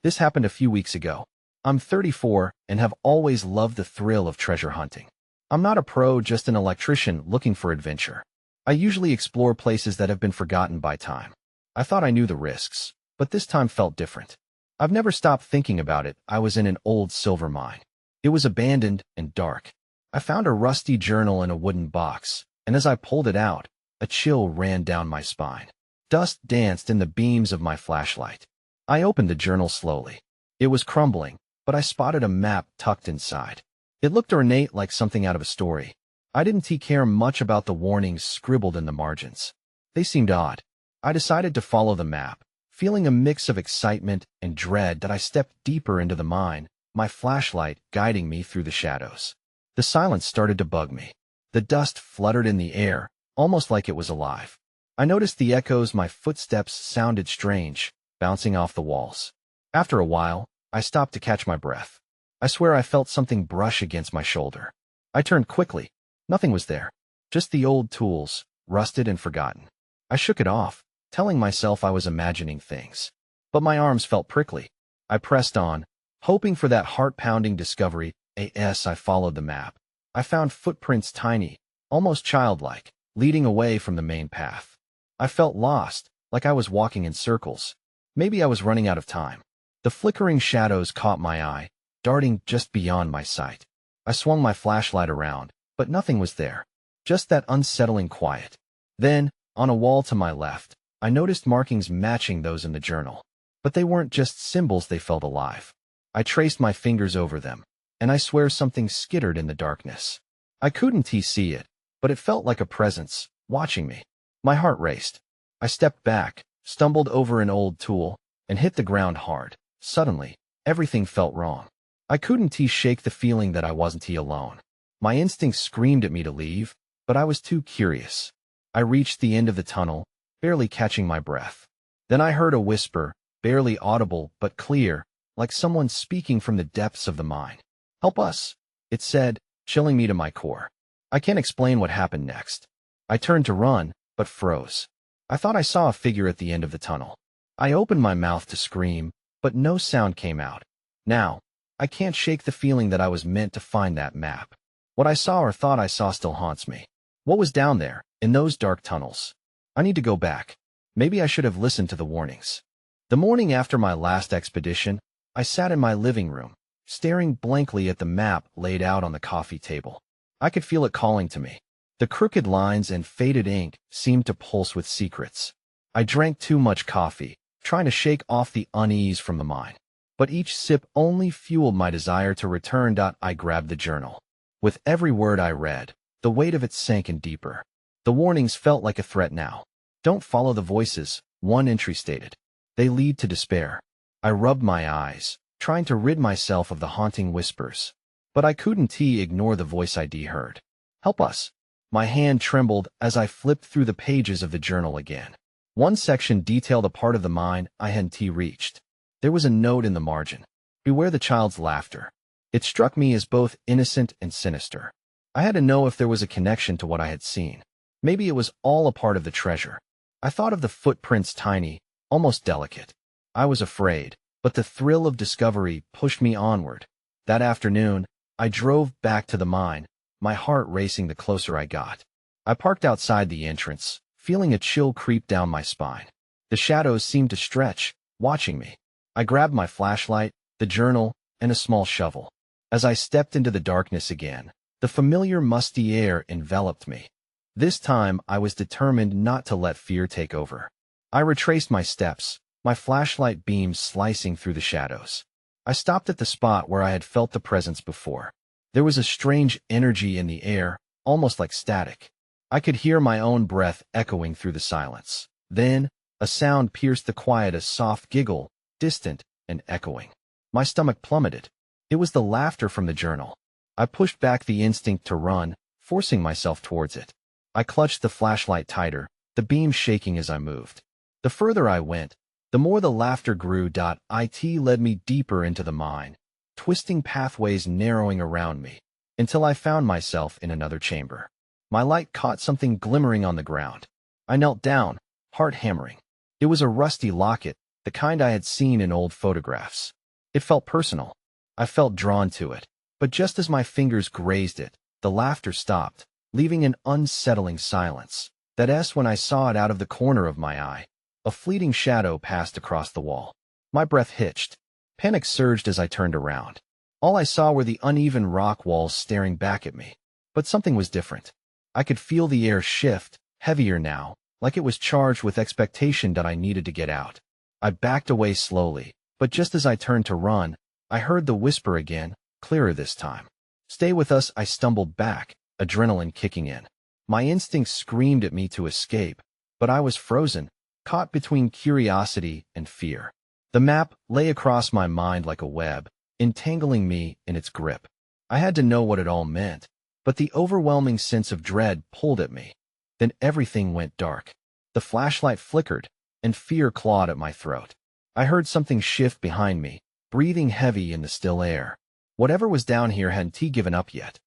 This happened a few weeks ago. I'm 34 and have always loved the thrill of treasure hunting. I'm not a pro, just an electrician looking for adventure. I usually explore places that have been forgotten by time. I thought I knew the risks, but this time felt different. I've never stopped thinking about it. I was in an old silver mine. It was abandoned and dark. I found a rusty journal in a wooden box, and as I pulled it out, a chill ran down my spine. Dust danced in the beams of my flashlight. I opened the journal slowly. It was crumbling, but I spotted a map tucked inside. It looked ornate, like something out of a story. I didn't care much about the warnings scribbled in the margins. They seemed odd. I decided to follow the map, feeling a mix of excitement and dread that I stepped deeper into the mine, my flashlight guiding me through the shadows. The silence started to bug me. The dust fluttered in the air, almost like it was alive. I noticed the echoes. My footsteps sounded strange, bouncing off the walls. After a while, I stopped to catch my breath. I swear I felt something brush against my shoulder. I turned quickly. Nothing was there. Just the old tools, rusted and forgotten. I shook it off, telling myself I was imagining things. But my arms felt prickly. I pressed on, hoping for that heart-pounding discovery. As I followed the map, I found footprints, tiny, almost childlike, leading away from the main path. I felt lost, like I was walking in circles. Maybe I was running out of time. The flickering shadows caught my eye, darting just beyond my sight. I swung my flashlight around, but nothing was there. Just that unsettling quiet. Then, on a wall to my left, I noticed markings matching those in the journal. But they weren't just symbols, they felt alive. I traced my fingers over them, and I swear something skittered in the darkness. I couldn't see it, but it felt like a presence, watching me. My heart raced. I stepped back, stumbled over an old tool, and hit the ground hard. Suddenly, everything felt wrong. I couldn't shake the feeling that I wasn't alone. My instincts screamed at me to leave, but I was too curious. I reached the end of the tunnel, barely catching my breath. Then I heard a whisper, barely audible but clear, like someone speaking from the depths of the mine. "Help us," it said, chilling me to my core. I can't explain what happened next. I turned to run, but froze. I thought I saw a figure at the end of the tunnel. I opened my mouth to scream, but no sound came out. Now, I can't shake the feeling that I was meant to find that map. What I saw or thought I saw still haunts me. What was down there, in those dark tunnels? I need to go back. Maybe I should have listened to the warnings. The morning after my last expedition, I sat in my living room, staring blankly at the map laid out on the coffee table. I could feel it calling to me. The crooked lines and faded ink seemed to pulse with secrets. I drank too much coffee, trying to shake off the unease from the mine. But each sip only fueled my desire to return. I grabbed the journal. With every word I read, the weight of it sank in deeper. The warnings felt like a threat now. "Don't follow the voices," one entry stated. "They lead to despair." I rubbed my eyes, trying to rid myself of the haunting whispers. But I couldn't ignore the voice I'd heard. "Help us." My hand trembled as I flipped through the pages of the journal again. One section detailed a part of the mine I hadn't reached. There was a note in the margin. "Beware the child's laughter." It struck me as both innocent and sinister. I had to know if there was a connection to what I had seen. Maybe it was all a part of the treasure. I thought of the footprints, tiny, almost delicate. I was afraid, but the thrill of discovery pushed me onward. That afternoon, I drove back to the mine, my heart racing the closer I got. I parked outside the entrance, feeling a chill creep down my spine. The shadows seemed to stretch, watching me. I grabbed my flashlight, the journal, and a small shovel. As I stepped into the darkness again, the familiar musty air enveloped me. This time, I was determined not to let fear take over. I retraced my steps, my flashlight beams slicing through the shadows. I stopped at the spot where I had felt the presence before. There was a strange energy in the air, almost like static. I could hear my own breath echoing through the silence. Then, a sound pierced the quiet, a soft giggle, distant and echoing. My stomach plummeted. It was the laughter from the journal. I pushed back the instinct to run, forcing myself towards it. I clutched the flashlight tighter, the beam shaking as I moved. The further I went, the more the laughter grew. It led me deeper into the mine, twisting pathways narrowing around me, until I found myself in another chamber. My light caught something glimmering on the ground. I knelt down, heart hammering. It was a rusty locket, the kind I had seen in old photographs. It felt personal. I felt drawn to it. But just as my fingers grazed it, the laughter stopped, leaving an unsettling silence. That's when I saw it out of the corner of my eye. A fleeting shadow passed across the wall. My breath hitched. Panic surged as I turned around. All I saw were the uneven rock walls staring back at me. But something was different. I could feel the air shift, heavier now, like it was charged with expectation that I needed to get out. I backed away slowly, but just as I turned to run, I heard the whisper again, clearer this time. "Stay with us." I stumbled back, adrenaline kicking in. My instincts screamed at me to escape, but I was frozen, caught between curiosity and fear. The map lay across my mind like a web, entangling me in its grip. I had to know what it all meant, but the overwhelming sense of dread pulled at me. Then everything went dark. The flashlight flickered, and fear clawed at my throat. I heard something shift behind me, breathing heavy in the still air. Whatever was down here hadn't given up yet.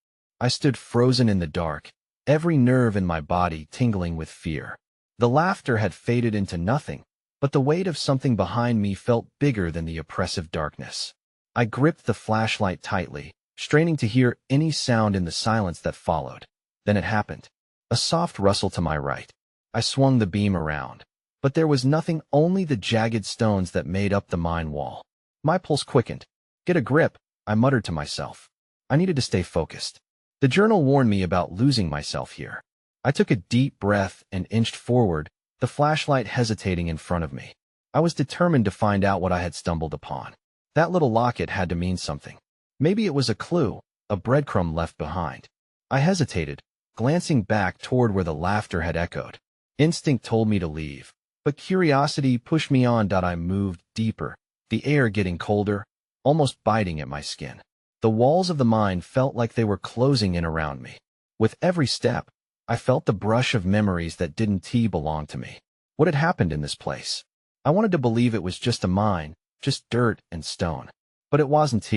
I stood frozen in the dark, every nerve in my body tingling with fear. The laughter had faded into nothing, but the weight of something behind me felt bigger than the oppressive darkness. I gripped the flashlight tightly, straining to hear any sound in the silence that followed. Then it happened. A soft rustle to my right. I swung the beam around, but there was nothing, only the jagged stones that made up the mine wall. My pulse quickened. "Get a grip," I muttered to myself. I needed to stay focused. The journal warned me about losing myself here. I took a deep breath and inched forward, the flashlight hesitating in front of me. I was determined to find out what I had stumbled upon. That little locket had to mean something. Maybe it was a clue, a breadcrumb left behind. I hesitated, glancing back toward where the laughter had echoed. Instinct told me to leave, but curiosity pushed me on. I moved deeper, the air getting colder, almost biting at my skin. The walls of the mine felt like they were closing in around me. With every step, I felt the brush of memories that didn't belong to me. What had happened in this place? I wanted to believe it was just a mine, just dirt and stone. But it wasn't.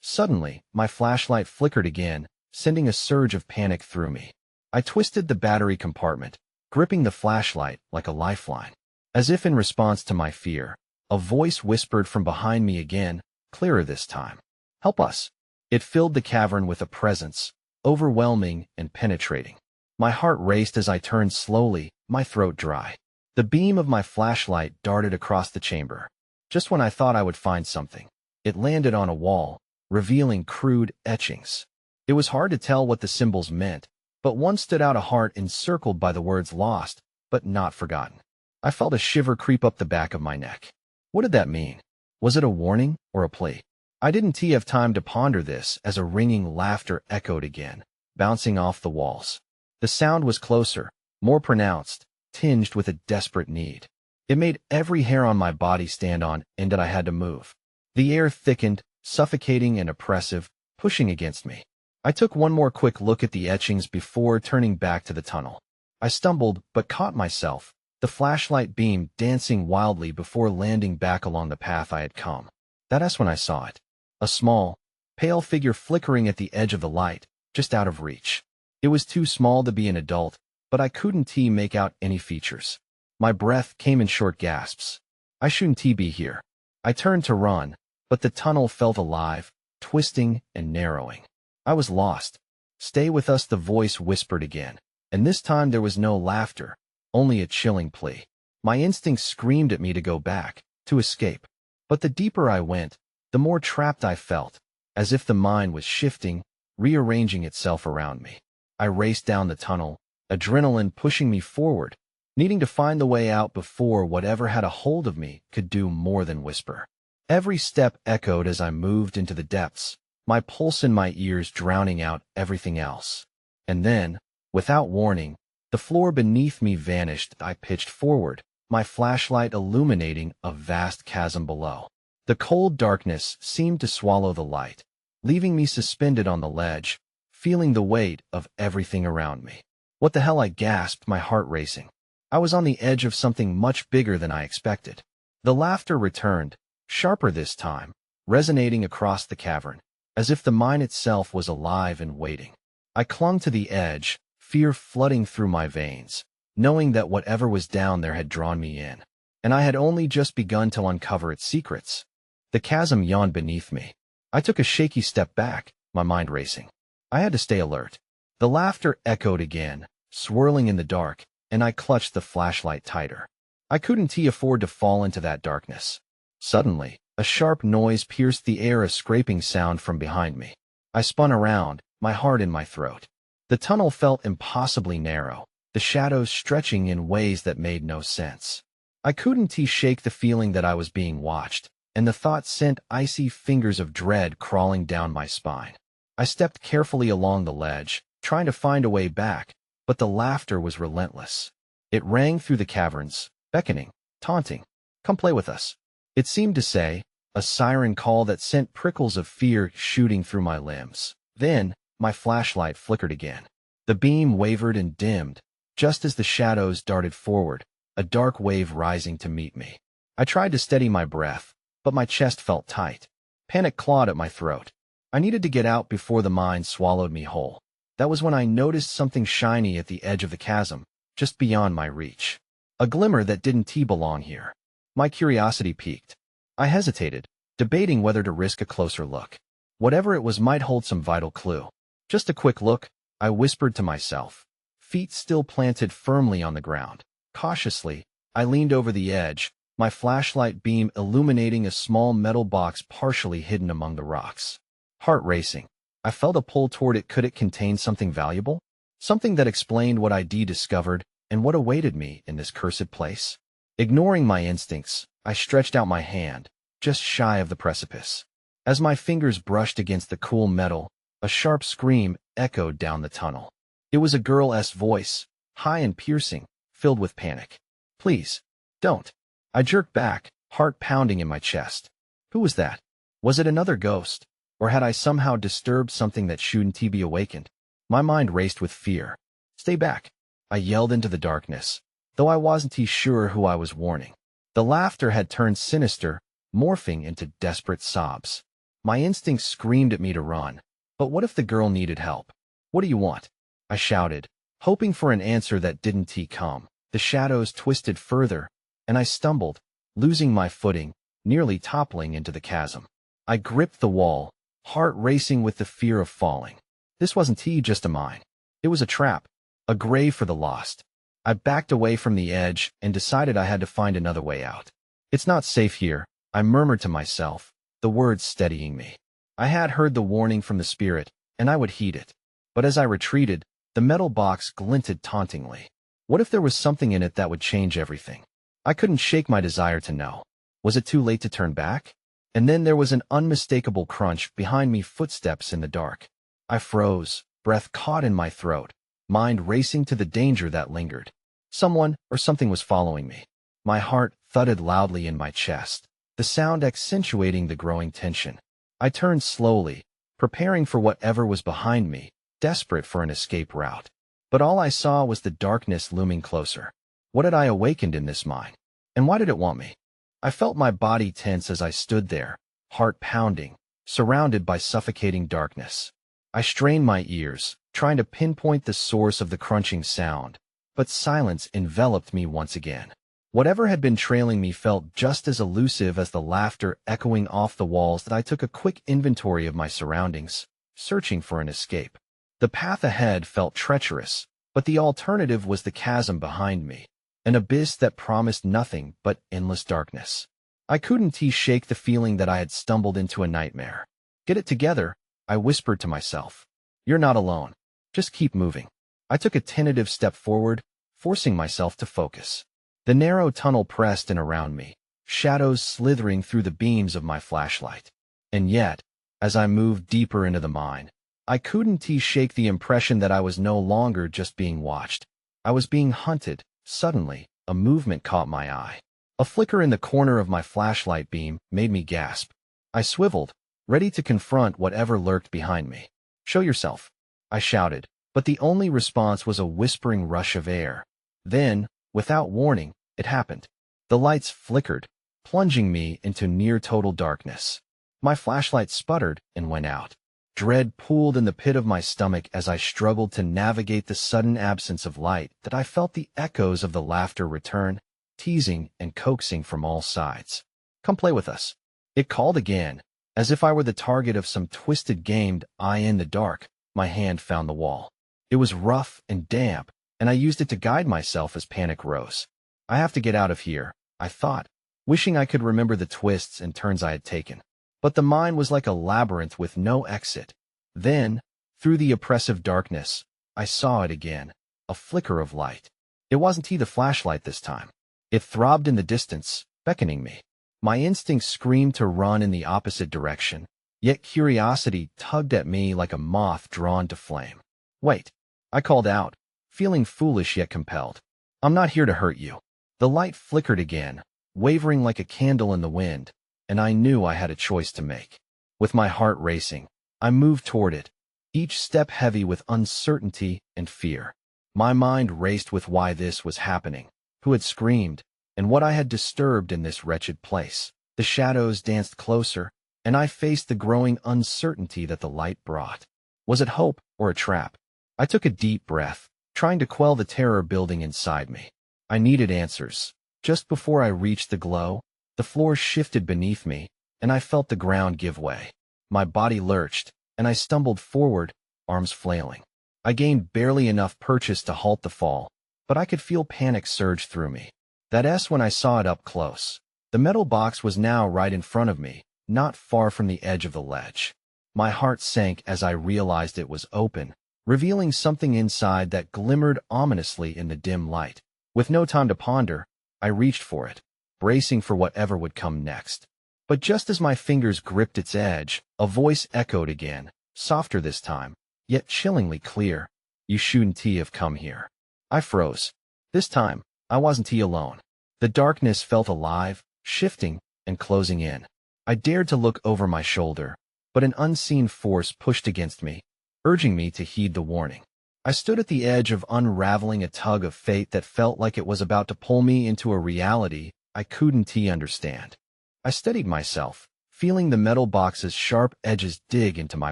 Suddenly, my flashlight flickered again, sending a surge of panic through me. I twisted the battery compartment, gripping the flashlight like a lifeline. As if in response to my fear, a voice whispered from behind me again, clearer this time. "Help us." It filled the cavern with a presence, overwhelming and penetrating. My heart raced as I turned slowly, my throat dry. The beam of my flashlight darted across the chamber. Just when I thought I would find something, it landed on a wall, revealing crude etchings. It was hard to tell what the symbols meant, but one stood out, a heart encircled by the words "lost, but not forgotten." I felt a shiver creep up the back of my neck. What did that mean? Was it a warning or a plea? I didn't have time to ponder this as a ringing laughter echoed again, bouncing off the walls. The sound was closer, more pronounced, tinged with a desperate need. It made every hair on my body stand on end, and I had to move. The air thickened, suffocating and oppressive, pushing against me. I took one more quick look at the etchings before turning back to the tunnel. I stumbled, but caught myself, the flashlight beam dancing wildly before landing back along the path I had come. That's when I saw it. A small, pale figure flickering at the edge of the light, just out of reach. It was too small to be an adult, but I couldn't make out any features. My breath came in short gasps. I shouldn't be here. I turned to run, but the tunnel felt alive, twisting and narrowing. I was lost. "Stay with us," the voice whispered again, and this time there was no laughter, only a chilling plea. My instincts screamed at me to go back, to escape. But the deeper I went, the more trapped I felt, as if the mine was shifting, rearranging itself around me. I raced down the tunnel, adrenaline pushing me forward, needing to find the way out before whatever had a hold of me could do more than whisper. Every step echoed as I moved into the depths, my pulse in my ears drowning out everything else. And then, without warning, the floor beneath me vanished. I pitched forward, my flashlight illuminating a vast chasm below. The cold darkness seemed to swallow the light, leaving me suspended on the ledge, feeling the weight of everything around me. "What the hell?" I gasped, my heart racing. I was on the edge of something much bigger than I expected. The laughter returned, sharper this time, resonating across the cavern, as if the mine itself was alive and waiting. I clung to the edge, fear flooding through my veins, knowing that whatever was down there had drawn me in. and I had only just begun to uncover its secrets. The chasm yawned beneath me. I took a shaky step back, my mind racing. I had to stay alert. The laughter echoed again, swirling in the dark, and I clutched the flashlight tighter. I couldn't afford to fall into that darkness. Suddenly, a sharp noise pierced the air, a scraping sound from behind me. I spun around, my heart in my throat. The tunnel felt impossibly narrow, the shadows stretching in ways that made no sense. I couldn't shake the feeling that I was being watched, and the thought sent icy fingers of dread crawling down my spine. I stepped carefully along the ledge, trying to find a way back, but the laughter was relentless. It rang through the caverns, beckoning, taunting. "Come play with us," it seemed to say, a siren call that sent prickles of fear shooting through my limbs. Then, my flashlight flickered again. The beam wavered and dimmed, just as the shadows darted forward, a dark wave rising to meet me. I tried to steady my breath, but my chest felt tight. Panic clawed at my throat. I needed to get out before the mind swallowed me whole. That was when I noticed something shiny at the edge of the chasm, just beyond my reach. A glimmer that didn't belong here. My curiosity piqued. I hesitated, debating whether to risk a closer look. Whatever it was might hold some vital clue. "Just a quick look," I whispered to myself, feet still planted firmly on the ground. Cautiously, I leaned over the edge, my flashlight beam illuminating a small metal box partially hidden among the rocks. Heart racing, I felt a pull toward it. Could it contain something valuable? Something that explained what I'd discovered and what awaited me in this cursed place? Ignoring my instincts, I stretched out my hand, just shy of the precipice. As my fingers brushed against the cool metal, a sharp scream echoed down the tunnel. It was a girl's voice, high and piercing, filled with panic. "Please, don't." I jerked back, heart pounding in my chest. Who was that? Was it another ghost? Or had I somehow disturbed something that shouldn't be awakened? My mind raced with fear. "Stay back," I yelled into the darkness, though I wasn't sure who I was warning. The laughter had turned sinister, morphing into desperate sobs. My instincts screamed at me to run. But what if the girl needed help? "What do you want?" I shouted, hoping for an answer that didn't come. The shadows twisted further, and I stumbled, losing my footing, nearly toppling into the chasm. I gripped the wall, heart racing with the fear of falling. This wasn't just a mine. It was a trap, a grave for the lost. I backed away from the edge and decided I had to find another way out. "It's not safe here," I murmured to myself, the words steadying me. I had heard the warning from the spirit, and I would heed it. But as I retreated, the metal box glinted tauntingly. What if there was something in it that would change everything? I couldn't shake my desire to know. Was it too late to turn back? And then there was an unmistakable crunch behind me, footsteps in the dark. I froze, breath caught in my throat, mind racing to the danger that lingered. Someone or something was following me. My heart thudded loudly in my chest, the sound accentuating the growing tension. I turned slowly, preparing for whatever was behind me, desperate for an escape route. But all I saw was the darkness looming closer. What had I awakened in this mine? And why did it want me? I felt my body tense as I stood there, heart pounding, surrounded by suffocating darkness. I strained my ears, trying to pinpoint the source of the crunching sound, but silence enveloped me once again. Whatever had been trailing me felt just as elusive as the laughter echoing off the walls. That I took a quick inventory of my surroundings, searching for an escape. The path ahead felt treacherous, but the alternative was the chasm behind me, an abyss that promised nothing but endless darkness. I couldn't shake the feeling that I had stumbled into a nightmare. "Get it together," I whispered to myself. "You're not alone. Just keep moving." I took a tentative step forward, forcing myself to focus. The narrow tunnel pressed in around me, shadows slithering through the beams of my flashlight. And yet, as I moved deeper into the mine, I couldn't shake the impression that I was no longer just being watched. I was being hunted. Suddenly, a movement caught my eye. A flicker in the corner of my flashlight beam made me gasp. I swiveled, ready to confront whatever lurked behind me. "Show yourself," I shouted, but the only response was a whispering rush of air. Then, without warning, it happened. The lights flickered, plunging me into near-total darkness. My flashlight sputtered and went out. Dread pooled in the pit of my stomach as I struggled to navigate the sudden absence of light. That I felt the echoes of the laughter return, teasing and coaxing from all sides. Come play with us. It called again, as if I were the target of some twisted game. In the dark, my hand found the wall. It was rough and damp, and I used it to guide myself as panic rose. I have to get out of here, I thought, wishing I could remember the twists and turns I had taken. But the mind was like a labyrinth with no exit. Then, through the oppressive darkness, I saw it again, a flicker of light. It wasn't the flashlight this time. It throbbed in the distance, beckoning me. My instincts screamed to run in the opposite direction, yet curiosity tugged at me like a moth drawn to flame. Wait, I called out, feeling foolish yet compelled. I'm not here to hurt you. The light flickered again, wavering like a candle in the wind, and I knew I had a choice to make. With my heart racing, I moved toward it, each step heavy with uncertainty and fear. My mind raced with why this was happening, who had screamed, and what I had disturbed in this wretched place. The shadows danced closer, and I faced the growing uncertainty that the light brought. Was it hope or a trap? I took a deep breath, trying to quell the terror building inside me. I needed answers. Just before I reached the glow, the floor shifted beneath me, and I felt the ground give way. My body lurched, and I stumbled forward, arms flailing. I gained barely enough purchase to halt the fall, but I could feel panic surge through me. That's when I saw it up close. The metal box was now right in front of me, not far from the edge of the ledge. My heart sank as I realized it was open, revealing something inside that glimmered ominously in the dim light. With no time to ponder, I reached for it, bracing for whatever would come next. But just as my fingers gripped its edge, a voice echoed again, softer this time, yet chillingly clear. You shouldn't have come here. I froze. This time, I wasn't alone. The darkness felt alive, shifting, and closing in. I dared to look over my shoulder, but an unseen force pushed against me, urging me to heed the warning. I stood at the edge of unraveling a tug of fate that felt like it was about to pull me into a reality I couldn't understand. I steadied myself, feeling the metal box's sharp edges dig into my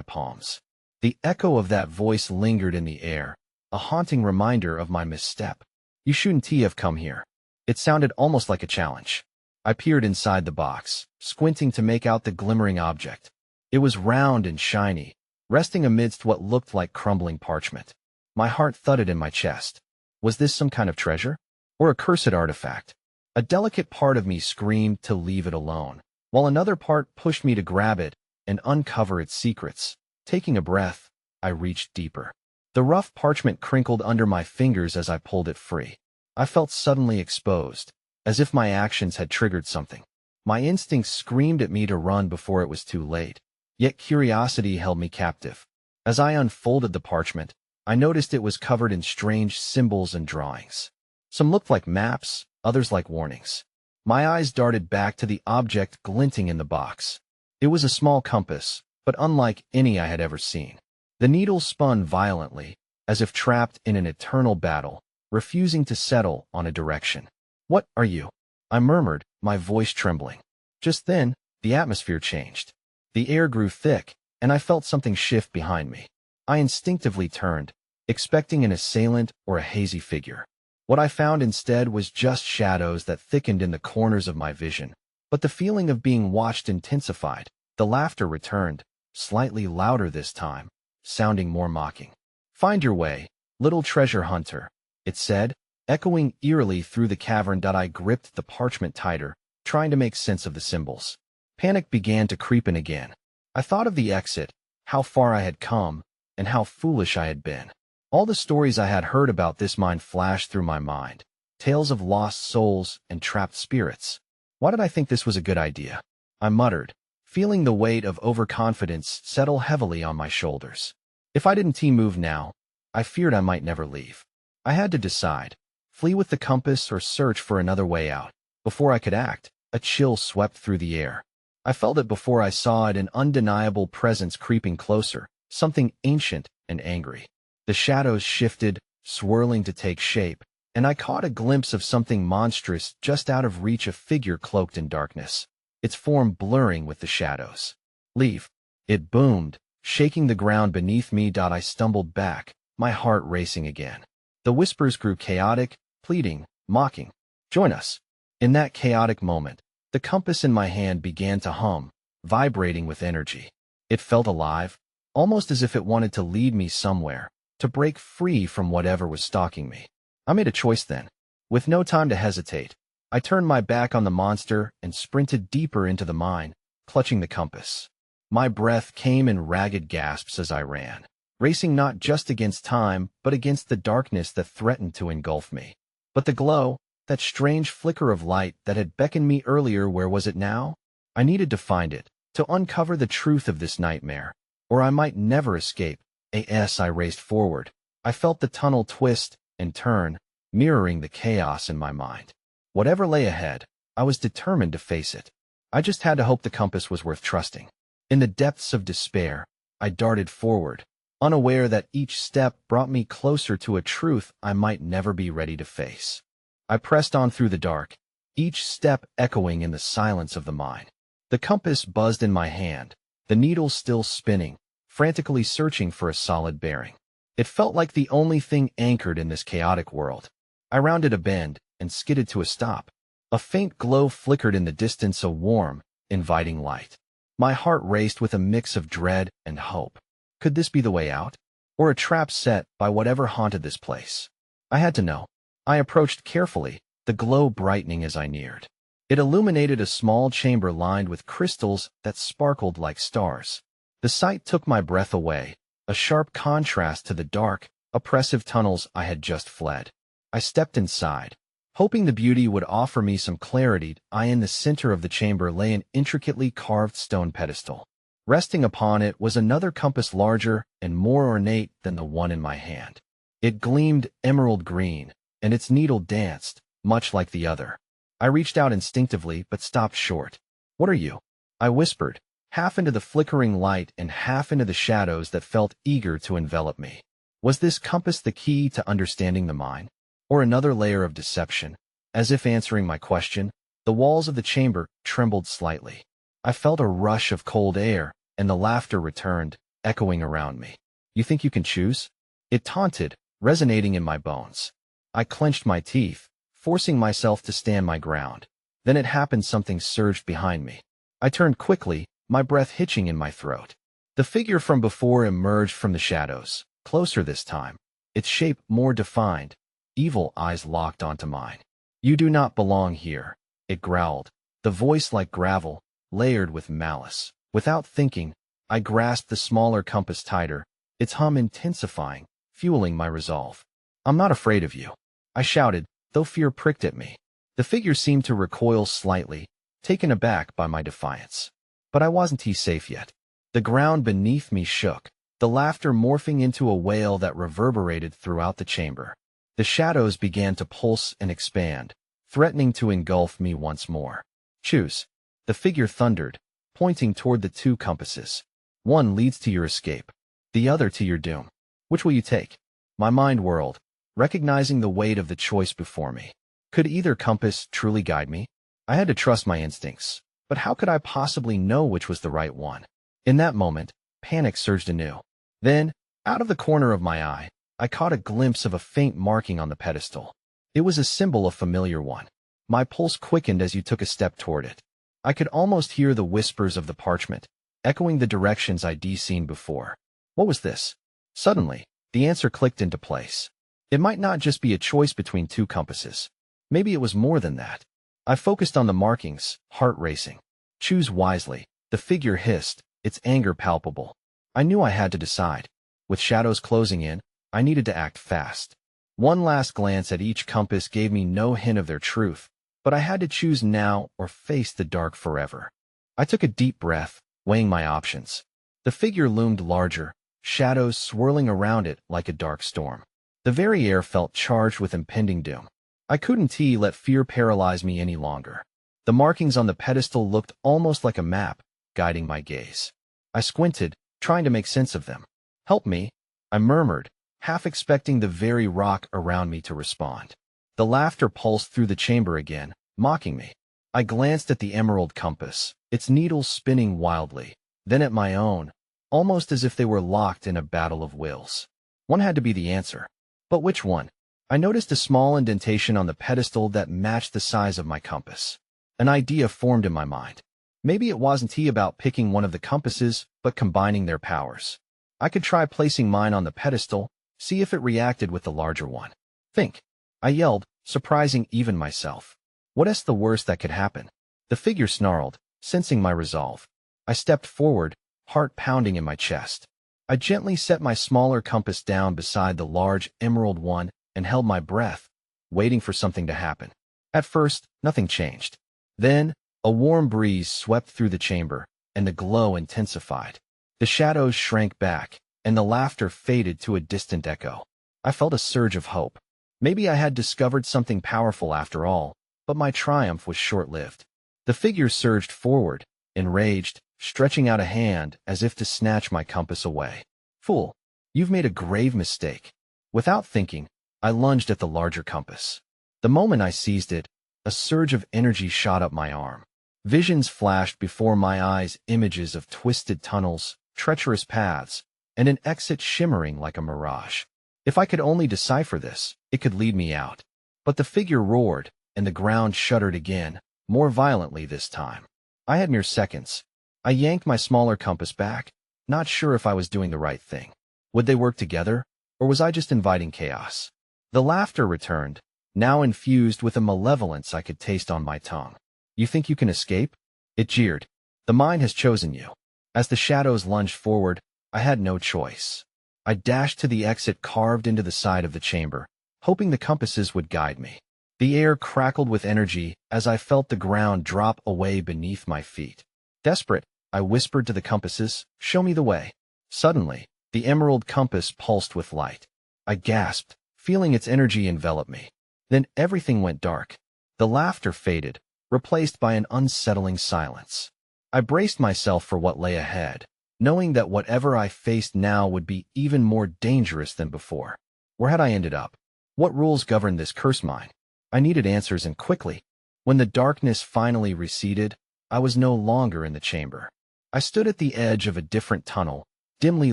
palms. The echo of that voice lingered in the air, a haunting reminder of my misstep. You shouldn't have come here. It sounded almost like a challenge. I peered inside the box, squinting to make out the glimmering object. It was round and shiny, resting amidst what looked like crumbling parchment. My heart thudded in my chest. Was this some kind of treasure? Or a cursed artifact? A delicate part of me screamed to leave it alone, while another part pushed me to grab it and uncover its secrets. Taking a breath, I reached deeper. The rough parchment crinkled under my fingers as I pulled it free. I felt suddenly exposed, as if my actions had triggered something. My instincts screamed at me to run before it was too late, yet curiosity held me captive. As I unfolded the parchment, I noticed it was covered in strange symbols and drawings. Some looked like maps, others like warnings. My eyes darted back to the object glinting in the box. It was a small compass, but unlike any I had ever seen. The needle spun violently, as if trapped in an eternal battle, refusing to settle on a direction. What are you? I murmured, my voice trembling. Just then, the atmosphere changed. The air grew thick, and I felt something shift behind me. I instinctively turned, expecting an assailant or a hazy figure. What I found instead was just shadows that thickened in the corners of my vision. But the feeling of being watched intensified. The laughter returned, slightly louder this time, sounding more mocking. Find your way, little treasure hunter, it said, echoing eerily through the cavern. I gripped the parchment tighter, trying to make sense of the symbols. Panic began to creep in again. I thought of the exit, how far I had come, and how foolish I had been. All the stories I had heard about this mine flashed through my mind, tales of lost souls and trapped spirits. Why did I think this was a good idea? I muttered, feeling the weight of overconfidence settle heavily on my shoulders. If I didn't move now, I feared I might never leave. I had to decide, flee with the compass or search for another way out. Before I could act, a chill swept through the air. I felt it before I saw it, an undeniable presence creeping closer, something ancient and angry. The shadows shifted, swirling to take shape, and I caught a glimpse of something monstrous just out of reach, a figure cloaked in darkness, its form blurring with the shadows. Leave! It boomed, shaking the ground beneath me. I stumbled back, my heart racing again. The whispers grew chaotic, pleading, mocking. Join us. In that chaotic moment, the compass in my hand began to hum, vibrating with energy. It felt alive, almost as if it wanted to lead me somewhere, to break free from whatever was stalking me. I made a choice then. With no time to hesitate, I turned my back on the monster and sprinted deeper into the mine, clutching the compass. My breath came in ragged gasps as I ran, racing not just against time, but against the darkness that threatened to engulf me. But the glow, that strange flicker of light that had beckoned me earlier, where was it now? I needed to find it, to uncover the truth of this nightmare, or I might never escape. As I raced forward, I felt the tunnel twist and turn, mirroring the chaos in my mind. Whatever lay ahead, I was determined to face it. I just had to hope the compass was worth trusting. In the depths of despair, I darted forward, unaware that each step brought me closer to a truth I might never be ready to face. I pressed on through the dark, each step echoing in the silence of the mine. The compass buzzed in my hand, the needle still spinning, frantically searching for a solid bearing. It felt like the only thing anchored in this chaotic world. I rounded a bend and skidded to a stop. A faint glow flickered in the distance, a warm, inviting light. My heart raced with a mix of dread and hope. Could this be the way out? Or a trap set by whatever haunted this place? I had to know. I approached carefully, the glow brightening as I neared. It illuminated a small chamber lined with crystals that sparkled like stars. The sight took my breath away, a sharp contrast to the dark, oppressive tunnels I had just fled. I stepped inside, hoping the beauty would offer me some clarity. In the center of the chamber lay an intricately carved stone pedestal. Resting upon it was another compass larger and more ornate than the one in my hand. It gleamed emerald green, and its needle danced, much like the other. I reached out instinctively but stopped short. "What are you?" I whispered, half into the flickering light and half into the shadows that felt eager to envelop me. Was this compass the key to understanding the mind? Or another layer of deception? As if answering my question, the walls of the chamber trembled slightly. I felt a rush of cold air, and the laughter returned, echoing around me. "You think you can choose?" It taunted, resonating in my bones. I clenched my teeth, forcing myself to stand my ground. Then it happened, something surged behind me. I turned quickly, my breath hitching in my throat. The figure from before emerged from the shadows, closer this time, its shape more defined. Evil eyes locked onto mine. "You do not belong here," it growled, the voice like gravel, layered with malice. Without thinking, I grasped the smaller compass tighter, its hum intensifying, fueling my resolve. "I'm not afraid of you," I shouted, though fear pricked at me. The figure seemed to recoil slightly, taken aback by my defiance. But I wasn't safe yet. The ground beneath me shook, the laughter morphing into a wail that reverberated throughout the chamber. The shadows began to pulse and expand, threatening to engulf me once more. "Choose," the figure thundered, pointing toward the two compasses. "One leads to your escape, the other to your doom. Which will you take?" My mind whirled, recognizing the weight of the choice before me. Could either compass truly guide me? I had to trust my instincts, but how could I possibly know which was the right one? In that moment, panic surged anew. Then, out of the corner of my eye, I caught a glimpse of a faint marking on the pedestal. It was a symbol, a familiar one. My pulse quickened as you took a step toward it. I could almost hear the whispers of the parchment, echoing the directions I'd seen before. What was this? Suddenly, the answer clicked into place. It might not just be a choice between two compasses. Maybe it was more than that. I focused on the markings, heart racing. "Choose wisely," the figure hissed, its anger palpable. I knew I had to decide. With shadows closing in, I needed to act fast. One last glance at each compass gave me no hint of their truth, but I had to choose now or face the dark forever. I took a deep breath, weighing my options. The figure loomed larger, shadows swirling around it like a dark storm. The very air felt charged with impending doom. I couldn't let fear paralyze me any longer. The markings on the pedestal looked almost like a map, guiding my gaze. I squinted, trying to make sense of them. "Help me," I murmured, half expecting the very rock around me to respond. The laughter pulsed through the chamber again, mocking me. I glanced at the emerald compass, its needles spinning wildly, then at my own, almost as if they were locked in a battle of wills. One had to be the answer. But which one? I noticed a small indentation on the pedestal that matched the size of my compass. An idea formed in my mind. Maybe it wasn't about picking one of the compasses, but combining their powers. I could try placing mine on the pedestal, see if it reacted with the larger one. Think, I yelled, surprising even myself. What's the worst that could happen? The figure snarled, sensing my resolve. I stepped forward, heart pounding in my chest. I gently set my smaller compass down beside the large emerald one and held my breath, waiting for something to happen. At first, nothing changed. Then, a warm breeze swept through the chamber, and the glow intensified. The shadows shrank back, and the laughter faded to a distant echo. I felt a surge of hope. Maybe I had discovered something powerful after all, but my triumph was short-lived. The figure surged forward, enraged, stretching out a hand as if to snatch my compass away. Fool, you've made a grave mistake. Without thinking, I lunged at the larger compass. The moment I seized it, a surge of energy shot up my arm. Visions flashed before my eyes, images of twisted tunnels, treacherous paths, and an exit shimmering like a mirage. If I could only decipher this, it could lead me out. But the figure roared, and the ground shuddered again, more violently this time. I had mere seconds. I yanked my smaller compass back, not sure if I was doing the right thing. Would they work together, or was I just inviting chaos? The laughter returned, now infused with a malevolence I could taste on my tongue. You think you can escape? It jeered. The mind has chosen you. As the shadows lunged forward, I had no choice. I dashed to the exit carved into the side of the chamber, hoping the compasses would guide me. The air crackled with energy as I felt the ground drop away beneath my feet. Desperate, I whispered to the compasses, "Show me the way." Suddenly, the emerald compass pulsed with light. I gasped, feeling its energy envelop me. Then everything went dark. The laughter faded, replaced by an unsettling silence. I braced myself for what lay ahead, knowing that whatever I faced now would be even more dangerous than before. Where had I ended up? What rules governed this curse mine? I needed answers, and quickly. When the darkness finally receded, I was no longer in the chamber. I stood at the edge of a different tunnel, dimly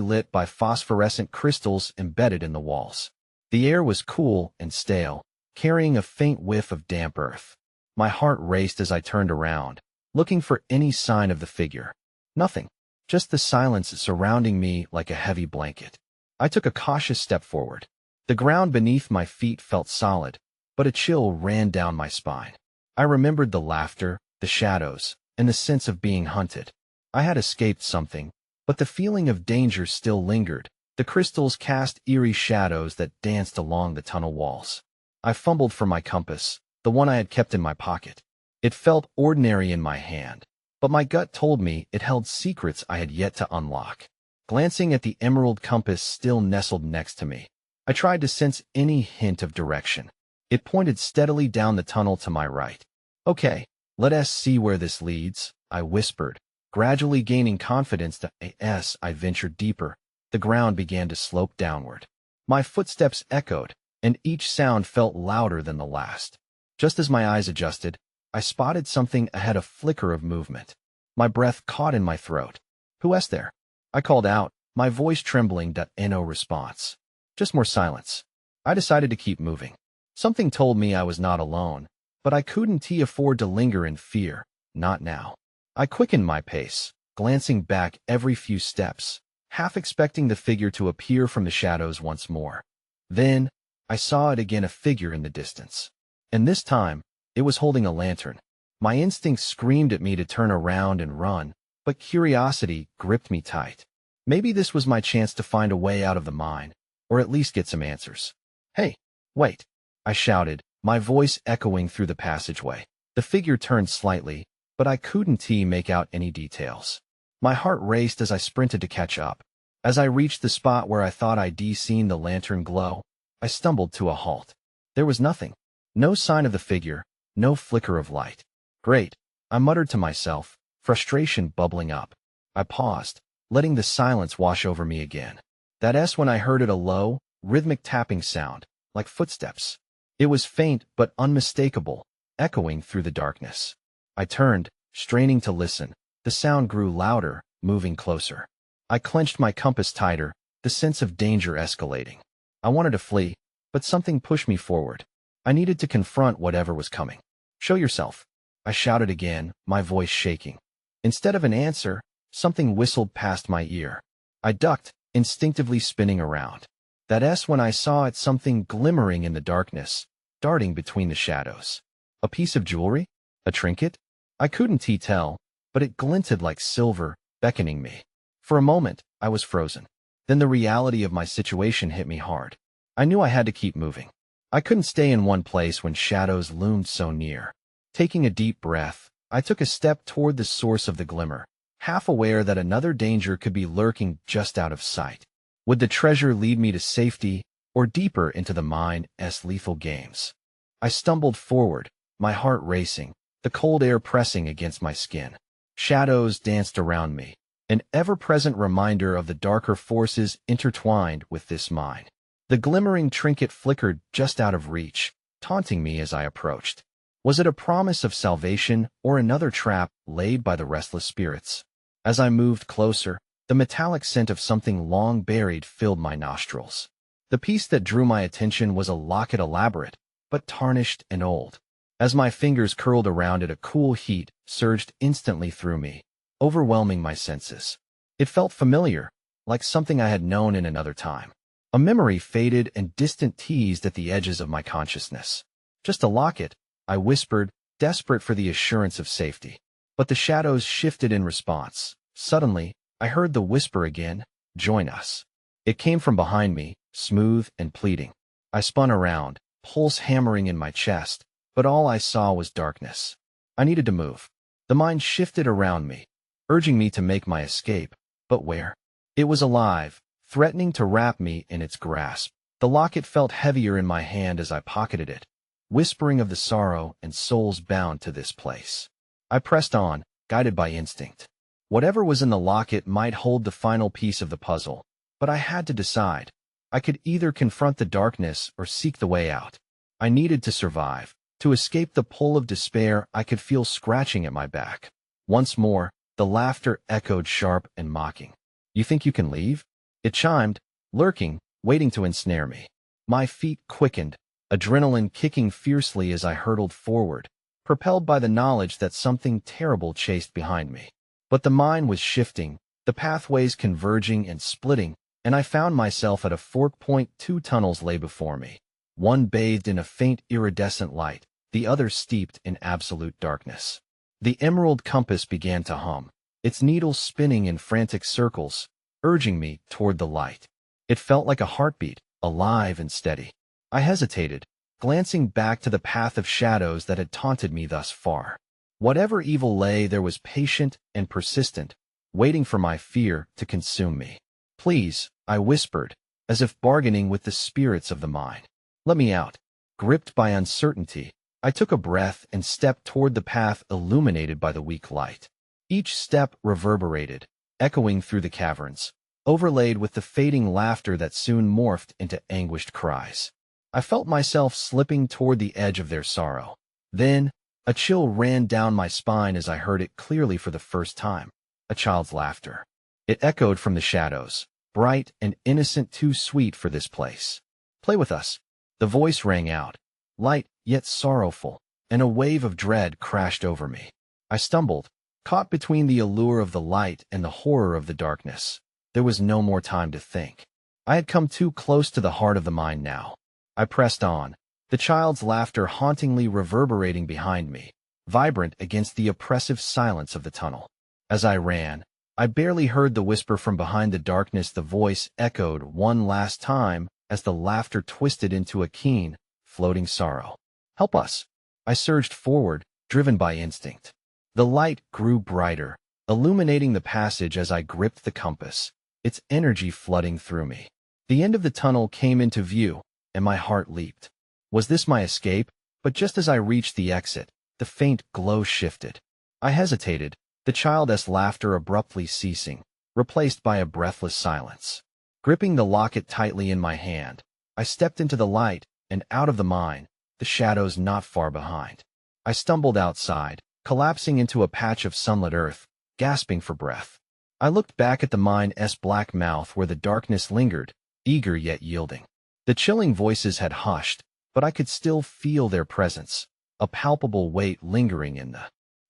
lit by phosphorescent crystals embedded in the walls. The air was cool and stale, carrying a faint whiff of damp earth. My heart raced as I turned around, looking for any sign of the figure. Nothing, just the silence surrounding me like a heavy blanket. I took a cautious step forward. The ground beneath my feet felt solid, but a chill ran down my spine. I remembered the laughter, the shadows, and the sense of being hunted. I had escaped something, but the feeling of danger still lingered. The crystals cast eerie shadows that danced along the tunnel walls. I fumbled for my compass, the one I had kept in my pocket. It felt ordinary in my hand, but my gut told me it held secrets I had yet to unlock. Glancing at the emerald compass still nestled next to me, I tried to sense any hint of direction. It pointed steadily down the tunnel to my right. "Okay, let us see where this leads," I whispered, gradually gaining confidence. As I ventured deeper, the ground began to slope downward. My footsteps echoed, and each sound felt louder than the last. Just as my eyes adjusted, I spotted something ahead, a flicker of movement. My breath caught in my throat. "Who's there?" I called out, my voice trembling. No response. Just more silence. I decided to keep moving. Something told me I was not alone, but I couldn't afford to linger in fear, not now. I quickened my pace, glancing back every few steps, half expecting the figure to appear from the shadows once more. Then, I saw it again, a figure in the distance. And this time, it was holding a lantern. My instincts screamed at me to turn around and run, but curiosity gripped me tight. Maybe this was my chance to find a way out of the mine, or at least get some answers. "Hey, wait," I shouted, my voice echoing through the passageway. The figure turned slightly, but I couldn't make out any details. My heart raced as I sprinted to catch up. As I reached the spot where I thought I'd seen the lantern glow, I stumbled to a halt. There was nothing. No sign of the figure, no flicker of light. "Great," I muttered to myself, frustration bubbling up. I paused, letting the silence wash over me again. That's when I heard a low, rhythmic tapping sound, like footsteps. It was faint but unmistakable, echoing through the darkness. I turned, straining to listen. The sound grew louder, moving closer. I clenched my compass tighter, the sense of danger escalating. I wanted to flee, but something pushed me forward. I needed to confront whatever was coming. "Show yourself," I shouted again, my voice shaking. Instead of an answer, something whistled past my ear. I ducked, instinctively spinning around. That's when I saw it, something glimmering in the darkness, darting between the shadows. A piece of jewelry? A trinket? I couldn't tell, but it glinted like silver, beckoning me. For a moment, I was frozen. Then the reality of my situation hit me hard. I knew I had to keep moving. I couldn't stay in one place when shadows loomed so near. Taking a deep breath, I took a step toward the source of the glimmer, half aware that another danger could be lurking just out of sight. Would the treasure lead me to safety, or deeper into the mind's lethal games? I stumbled forward, my heart racing, the cold air pressing against my skin. Shadows danced around me, an ever-present reminder of the darker forces intertwined with this mine. The glimmering trinket flickered just out of reach, taunting me as I approached. Was it a promise of salvation or another trap laid by the restless spirits? As I moved closer, the metallic scent of something long buried filled my nostrils. The piece that drew my attention was a locket, elaborate, but tarnished and old. As my fingers curled around it, a cool heat surged instantly through me, overwhelming my senses. It felt familiar, like something I had known in another time. A memory faded and distant teased at the edges of my consciousness. "Just a locket," I whispered, desperate for the assurance of safety. But the shadows shifted in response. Suddenly, I heard the whisper again, "Join us." It came from behind me, smooth and pleading. I spun around, pulse hammering in my chest, but all I saw was darkness. I needed to move. The mind shifted around me, urging me to make my escape. But where? It was alive, threatening to wrap me in its grasp. The locket felt heavier in my hand as I pocketed it, whispering of the sorrow and souls bound to this place. I pressed on, guided by instinct. Whatever was in the locket might hold the final piece of the puzzle, but I had to decide. I could either confront the darkness or seek the way out. I needed to survive, to escape the pull of despair I could feel scratching at my back. Once more, the laughter echoed sharp and mocking. "You think you can leave?" It chimed, lurking, waiting to ensnare me. My feet quickened, adrenaline kicking fiercely as I hurtled forward, propelled by the knowledge that something terrible chased behind me. But the mind was shifting, the pathways converging and splitting, and I found myself at a fork point. Two tunnels lay before me, one bathed in a faint iridescent light, the other steeped in absolute darkness. The emerald compass began to hum, its needles spinning in frantic circles, urging me toward the light. It felt like a heartbeat, alive and steady. I hesitated, glancing back to the path of shadows that had taunted me thus far. Whatever evil lay there was patient and persistent, waiting for my fear to consume me. "Please," I whispered, as if bargaining with the spirits of the mine. "Let me out." Gripped by uncertainty, I took a breath and stepped toward the path illuminated by the weak light. Each step reverberated, echoing through the caverns, overlaid with the fading laughter that soon morphed into anguished cries. I felt myself slipping toward the edge of their sorrow. Then, a chill ran down my spine as I heard it clearly for the first time. A child's laughter. It echoed from the shadows, bright and innocent, too sweet for this place. "Play with us." The voice rang out, light yet sorrowful, and a wave of dread crashed over me. I stumbled, caught between the allure of the light and the horror of the darkness. There was no more time to think. I had come too close to the heart of the mine now. I pressed on, the child's laughter hauntingly reverberating behind me, vibrant against the oppressive silence of the tunnel. As I ran, I barely heard the whisper from behind the darkness. The voice echoed one last time as the laughter twisted into a keen, floating sorrow. "Help us." I surged forward, driven by instinct. The light grew brighter, illuminating the passage as I gripped the compass, its energy flooding through me. The end of the tunnel came into view, and my heart leaped. Was this my escape? But just as I reached the exit, the faint glow shifted. I hesitated, the child's laughter abruptly ceasing, replaced by a breathless silence. Gripping the locket tightly in my hand, I stepped into the light and out of the mine, the shadows not far behind. I stumbled outside, collapsing into a patch of sunlit earth, gasping for breath. I looked back at the mine's black mouth where the darkness lingered, eager yet yielding. The chilling voices had hushed, but I could still feel their presence, a palpable weight lingering in the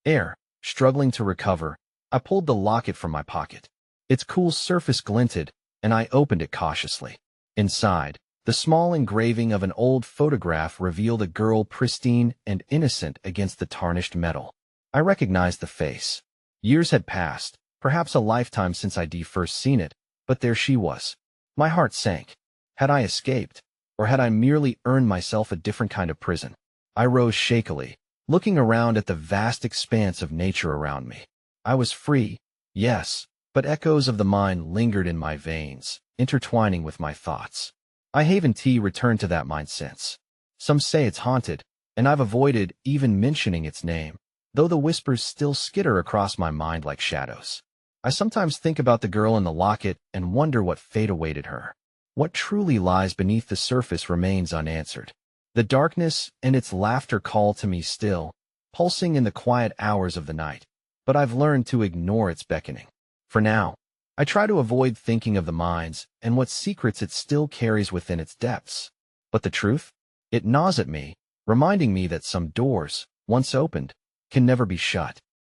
air. Struggling to recover, I pulled the locket from my pocket. Its cool surface glinted, and I opened it cautiously. Inside, the small engraving of an old photograph revealed a girl pristine and innocent against the tarnished metal. I recognized the face. Years had passed, perhaps a lifetime since I'd first seen it, but there she was. My heart sank. Had I escaped, or had I merely earned myself a different kind of prison? I rose shakily, looking around at the vast expanse of nature around me. I was free, yes, but echoes of the mine lingered in my veins, intertwining with my thoughts. I haven't returned to that mine since. Some say it's haunted, and I've avoided even mentioning its name, though the whispers still skitter across my mind like shadows. I sometimes think about the girl in the locket and wonder what fate awaited her. What truly lies beneath the surface remains unanswered. The darkness and its laughter call to me still, pulsing in the quiet hours of the night, but I've learned to ignore its beckoning. For now, I try to avoid thinking of the mines and what secrets it still carries within its depths. But the truth? It gnaws at me, reminding me that some doors, once opened, can never be shut.